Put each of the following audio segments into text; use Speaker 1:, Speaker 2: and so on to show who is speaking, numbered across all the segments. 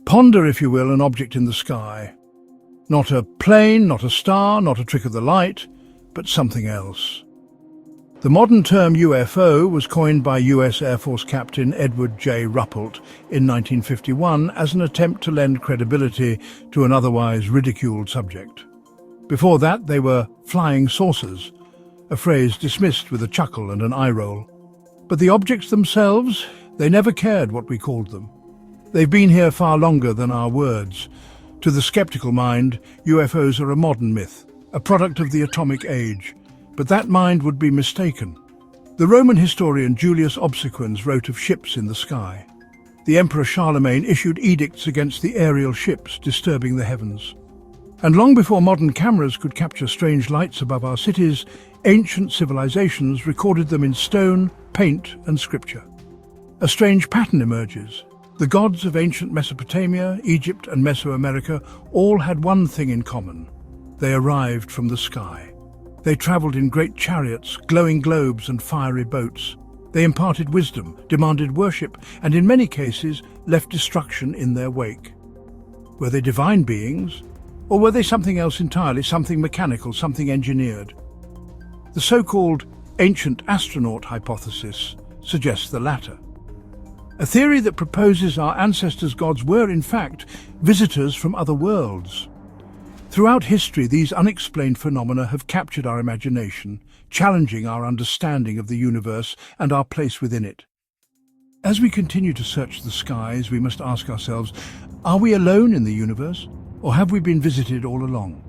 Speaker 1: Ponder, if you will, an object in the sky. Not a plane, not a star, not a trick of the light, but something else. The modern term UFO was coined by US Air Force Captain Edward J. Ruppelt in 1951 as an attempt to lend credibility to an otherwise ridiculed subject. Before that, they were flying saucers, a phrase dismissed with a chuckle and an eye roll. But the objects themselves, they never cared what we called them. They've been here far longer than our words. To the skeptical mind, UFOs are a modern myth, a product of the atomic age. But that mind would be mistaken. The Roman historian Julius Obsequens wrote of ships in the sky. The Emperor Charlemagne issued edicts against the aerial ships disturbing the heavens. And long before modern cameras could capture strange lights above our cities, ancient civilizations recorded them in stone, paint, and scripture. A strange pattern emerges. The gods of ancient Mesopotamia, Egypt, and Mesoamerica all had one thing in common. They arrived from the sky. They travelled in great chariots, glowing globes, and fiery boats. They imparted wisdom, demanded worship, and in many cases left destruction in their wake. Were they divine beings? Or were they something else entirely, something mechanical, something engineered? The so-called ancient astronaut hypothesis suggests the latter. A theory that proposes our ancestors' gods were, in fact, visitors from other worlds. Throughout history, these unexplained phenomena have captured our imagination, challenging our understanding of the universe and our place within it. As we continue to search the skies, we must ask ourselves, are we alone in the universe, or have we been visited all along?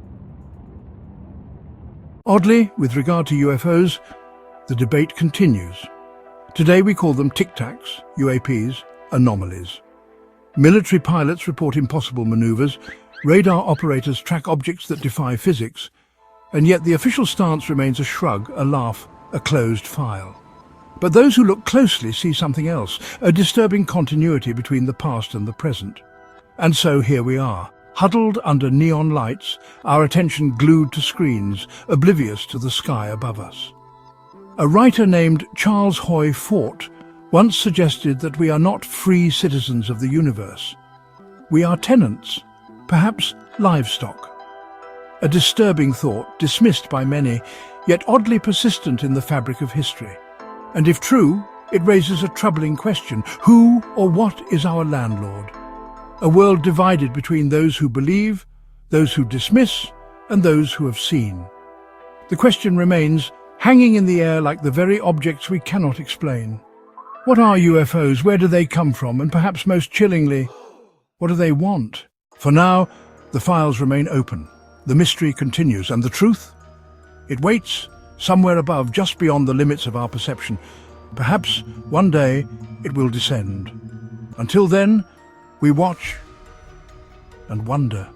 Speaker 1: Oddly, with regard to UFOs, the debate continues. Today we call them tic-tacs, UAPs, anomalies. Military pilots report impossible maneuvers, radar operators track objects that defy physics, and yet the official stance remains a shrug, a laugh, a closed file. But those who look closely see something else, a disturbing continuity between the past and the present. And so here we are, huddled under neon lights, our attention glued to screens, oblivious to the sky above us. A writer named Charles Hoy Fort once suggested that we are not free citizens of the universe. We are tenants, perhaps livestock. A disturbing thought, dismissed by many, yet oddly persistent in the fabric of history. And if true, it raises a troubling question. Who or what is our landlord? A world divided between those who believe, those who dismiss, and those who have seen. The question remains, hanging in the air like the very objects we cannot explain. What are UFOs? Where do they come from? And perhaps most chillingly, what do they want? For now, the files remain open. The mystery continues, and the truth? It waits somewhere above, just beyond the limits of our perception. Perhaps one day it will descend. Until then, we watch and wonder.